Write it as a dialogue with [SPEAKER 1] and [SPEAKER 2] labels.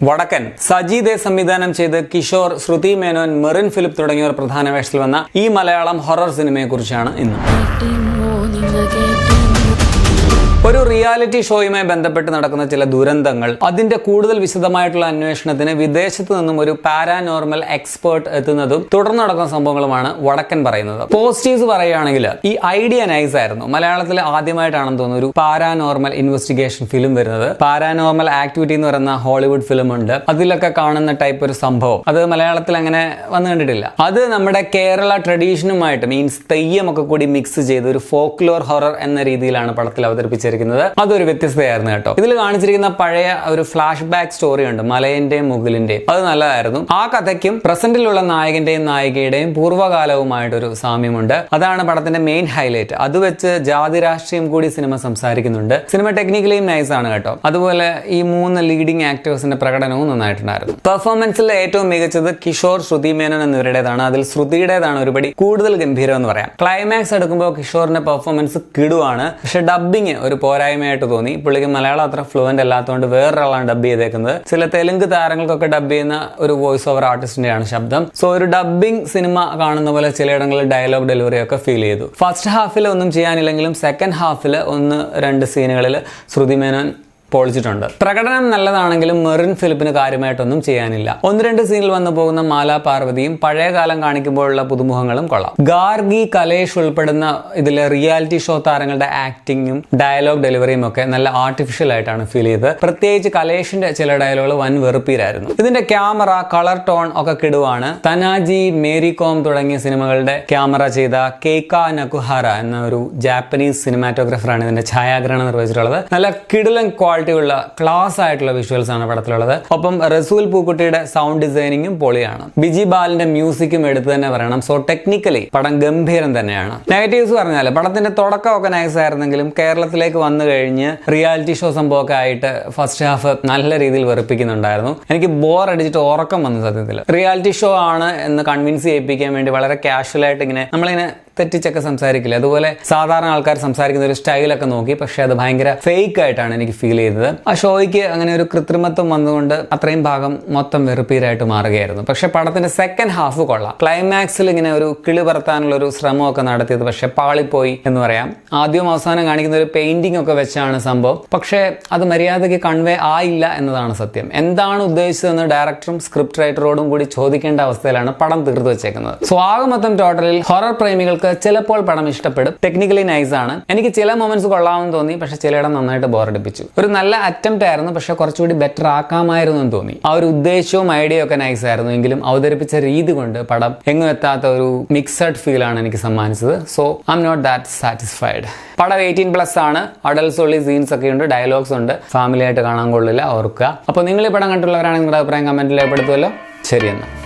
[SPEAKER 1] വടക്കൻ സജി ദേ സംവിധാനം ചെയ്ത് കിഷോർ, ശ്രുതി മേനോൻ, മെറിൻ ഫിലിപ്പ് തുടങ്ങിയവർ പ്രധാന വേഷത്തിൽ വന്ന ഈ മലയാളം ഹൊറർ സിനിമയെക്കുറിച്ചാണ് ഇന്ന്. ഒരു റിയാലിറ്റി ഷോയുമായി ബന്ധപ്പെട്ട് നടക്കുന്ന ചില ദുരന്തങ്ങൾ, അതിന്റെ കൂടുതൽ വിശദമായിട്ടുള്ള അന്വേഷണത്തിന് വിദേശത്ത് നിന്നും ഒരു പാരാനോർമൽ എക്സ്പേർട്ട് എത്തുന്നതും തുടർന്ന് നടക്കുന്ന സംഭവങ്ങളുമാണ് വടക്കൻ പറയുന്നത്. പോസിറ്റീവ്സ് പറയുകയാണെങ്കിൽ ഈ ഐഡിയ നൈസ് ആയിരുന്നു. മലയാളത്തിൽ ആദ്യമായിട്ടാണെന്ന് തോന്നുന്നു ഒരു പാരാനോർമൽ ഇൻവെസ്റ്റിഗേഷൻ ഫിലിം വരുന്നത്. പാരാനോർമൽ ആക്ടിവിറ്റി എന്ന് പറയുന്ന ഹോളിവുഡ് ഫിലിം ഉണ്ട്, അതിലൊക്കെ കാണുന്ന ടൈപ്പ് ഒരു സംഭവം അത് മലയാളത്തിൽ അങ്ങനെ വന്നു കണ്ടിട്ടില്ല. അത് നമ്മുടെ കേരള ട്രഡീഷനുമായിട്ട് മീൻസ് തെയ്യമൊക്കെ കൂടി മിക്സ് ചെയ്ത് ഒരു ഫോക്ലോർ ഹൊറർ എന്ന രീതിയിലാണ് പടത്തിൽ അവതരിപ്പിച്ചത്. അതൊരു വ്യത്യസ്തയായിരുന്നു കേട്ടോ. ഇതിൽ കാണിച്ചിരിക്കുന്ന പഴയ ഒരു ഫ്ലാഷ് ബാക്ക് സ്റ്റോറി ഉണ്ട്, മലയന്റെയും മുകിലിന്റെയും. അത് നല്ലതായിരുന്നു. ആ കഥയ്ക്കും പ്രസന്റിലുള്ള നായകന്റെയും നായികയുടെയും പൂർവ്വകാലവുമായിട്ടൊരു സാമ്യമുണ്ട്. അതാണ് പടത്തിന്റെ മെയിൻ ഹൈലൈറ്റ്. അത് വെച്ച് ജാതി രാഷ്ട്രീയം കൂടി സിനിമ സംസാരിക്കുന്നുണ്ട്. സിനിമ ടെക്നിക്കലിയും നൈസ് ആണ് കേട്ടോ. അതുപോലെ ഈ 3 ലീഡിംഗ് ആക്ടേഴ്സിന്റെ പ്രകടനവും നന്നായിട്ടുണ്ടായിരുന്നു. പെർഫോമൻസിൽ ഏറ്റവും മികച്ചത് കിഷോർ, ശ്രുതി മേനോൻ എന്നിവരുടേതാണ്. അതിൽ ശ്രുതിയുടേതാണ് ഒരുപടി കൂടുതൽ ഗംഭീരം എന്ന് പറയാം. ക്ലൈമാക്സ് എടുക്കുമ്പോൾ കിഷോറിന്റെ പെർഫോമൻസ് കിടുവാണ്. പക്ഷെ ഡബ്ബിങ് ഒരു പോരായ്മയായിട്ട് തോന്നി. പുള്ളിക്ക് മലയാളം അത്ര ഫ്ലുവന്റ് അല്ലാത്തതുകൊണ്ട് വേറൊരാളാണ് ഡബ് ചെയ്തേക്കുന്നത്. ചില തെലുങ്ക് താരങ്ങൾക്കൊക്കെ ഡബ് ചെയ്യുന്ന ഒരു വോയിസ് ഓവർ ആർട്ടിസ്റ്റിന്റെയാണ് ശബ്ദം. സോ ഒരു ഡബ്ബിംഗ് സിനിമ കാണുന്ന പോലെ ചിലയിടങ്ങളിൽ ഡയലോഗ് ഡെലിവറി ഒക്കെ ഫീൽ ചെയ്തു. ഫസ്റ്റ് ഹാഫിൽ ഒന്നും ചെയ്യാനില്ലെങ്കിലും സെക്കൻഡ് ഹാഫിൽ 1-2 സീനുകളിൽ ശ്രുതി മേനോൻ പൊളിച്ചിട്ടുണ്ട്. പ്രകടനം നല്ലതാണെങ്കിലും മെറിൻ ഫിലിപ്പിന് കാര്യമായിട്ടൊന്നും ചെയ്യാനില്ല. 1-2 സീനിൽ വന്നു പോകുന്ന മാലാ പാർവതിയും പഴയ കാലം കാണിക്കുമ്പോഴുള്ള പുതുമുഖങ്ങളും കൊള്ളാം. ഗാർഗി, കലേഷ് ഉൾപ്പെടുന്ന ഇതിലെ റിയാലിറ്റി ഷോ താരങ്ങളുടെ ആക്ടിങ്ങും ഡയലോഗ് ഡെലിവറിയും ഒക്കെ നല്ല ആർട്ടിഫിഷ്യൽ ആയിട്ടാണ് ഫീൽ ചെയ്തത്. പ്രത്യേകിച്ച് കലേഷിന്റെ ചില ഡയലോഗുകൾ വൻ വെറുപ്പീരായിരുന്നു. ഇതിന്റെ ക്യാമറ, കളർ ടോൺ ഒക്കെ കിടുവാണ്. തനാജി, മേരി കോം തുടങ്ങിയ സിനിമകളുടെ ക്യാമറ ചെയ്ത കേക്ക നകുഹാര എന്ന ഒരു ജാപ്പനീസ് സിനിമാറ്റോഗ്രാഫറാണ് ഇതിന്റെ ഛായാഗ്രഹണം നിർവഹിച്ചിട്ടുള്ളത്. നല്ല കിടിലൻ ഉള്ള ക്ലാസ് ആയിട്ടുള്ള വിഷ്വൽസ് ആണ് പടത്തിലുള്ളത്. ഒപ്പം റസൂൽ പൂക്കുട്ടിയുടെ സൗണ്ട് ഡിസൈനിങ്ങും പൊളിയാണ്. ബിജി ബാലിന്റെ മ്യൂസിക്കും എടുത്ത് തന്നെ പറയണം. സോ ടെക്നിക്കലി പടം ഗംഭീരം തന്നെയാണ്. നെഗറ്റീവ്സ് പറഞ്ഞാൽ പടത്തിന്റെ തുടക്കമൊക്കെ നൈസ് ആയിരുന്നെങ്കിലും കേരളത്തിലേക്ക് വന്നു കഴിഞ്ഞ് റിയാലിറ്റി ഷോ സംഭവമൊക്കെ ആയിട്ട് ഫസ്റ്റ് ഹാഫ് നല്ല രീതിയിൽ വെറുപ്പിക്കുന്നുണ്ടായിരുന്നു. എനിക്ക് ബോർ അടിച്ചിട്ട് ഉറക്കം വന്നു. സത്യത്തിൽ റിയാലിറ്റി ഷോ ആണ് എന്ന് കൺവിൻസ് ചെയ്യിപ്പിക്കാൻ വേണ്ടി വളരെ കാഷ്വൽ ആയിട്ട് ഇങ്ങനെ നമ്മളിങ്ങനെ തെറ്റിച്ചൊക്കെ സംസാരിക്കില്ല, അതുപോലെ സാധാരണ ആൾക്കാർ സംസാരിക്കുന്ന ഒരു സ്റ്റൈലൊക്കെ നോക്കി. പക്ഷെ അത് ഭയങ്കര ഫേക്ക് ആയിട്ടാണ് എനിക്ക് ഫീൽ ചെയ്തത്. ആ ഷോയ്ക്ക് അങ്ങനെ ഒരു കൃത്രിമത്വം വന്നുകൊണ്ട് അത്രയും ഭാഗം മൊത്തം വെറുപ്പീരായിട്ട് മാറുകയായിരുന്നു. പക്ഷെ പടത്തിന്റെ സെക്കൻഡ് ഹാഫ് കൊള്ളാം. ക്ലൈമാക്സിൽ ഇങ്ങനെ ഒരു കിളി പറത്താനുള്ള ഒരു ശ്രമമൊക്കെ നടത്തിയത് പക്ഷെ പാളിപ്പോയി എന്ന് പറയാം. ആദ്യവും അവസാനം കാണിക്കുന്ന ഒരു പെയിന്റിംഗ് ഒക്കെ വെച്ചാണ് സംഭവം. പക്ഷെ അത് മര്യാദയ്ക്ക് കൺവേ ആയില്ല എന്നതാണ് സത്യം. എന്താണ് ഉദ്ദേശിച്ചതെന്ന് ഡയറക്ടറും സ്ക്രിപ്റ്റ് റൈറ്ററോടും കൂടി ചോദിക്കേണ്ട അവസ്ഥയിലാണ് പടം തീർത്തു വെച്ചേക്കുന്നത്. സോ ആകെ മൊത്തം ടോട്ടലിൽ ഹൊറർ പ്രേമികൾക്ക് ചിലപ്പോൾ പടം ഇഷ്ടപ്പെടും. ടെക്നിക്കലി നൈസ് ആണ്. എനിക്ക് ചില മൊമെന്റ്സ് കൊള്ളാമെന്ന് തോന്നി, പക്ഷെ ചിലയിടം നന്നായിട്ട് ബോറടിപ്പിച്ചു. ഒരു നല്ല അറ്റംപ്റ്റ് ആയിരുന്നു, പക്ഷെ കുറച്ചുകൂടി ബെറ്റർ ആക്കാമായിരുന്നു എന്ന് തോന്നി. ആ ഒരു ഉദ്ദേശവും ഐഡിയ ഒക്കെ നൈസ് ആയിരുന്നു. എങ്കിലും അവതരിപ്പിച്ച രീതി കൊണ്ട് പടം എങ്ങും എത്താത്ത ഒരു മിക്സഡ് ഫീൽ ആണ് എനിക്ക് സമ്മാനിച്ചത്. So I am not that satisfied. പടം 18+ ആണ്. അഡൽസ് ഉള്ളി സീൻസ് ഒക്കെ ഉണ്ട്, ഡയലോഗ്സ് ഉണ്ട്. ഫാമിലി ആയിട്ട് കാണാൻ കൊള്ളില്ല, ഓർക്കുക. അപ്പോൾ നിങ്ങൾ ഈ പടം കണ്ടുള്ളവരാണെങ്കിൽ നിങ്ങളുടെ അഭിപ്രായം കമന്റിൽ രേഖപ്പെടുത്തുമല്ലോ. ശരി എന്നാൽ.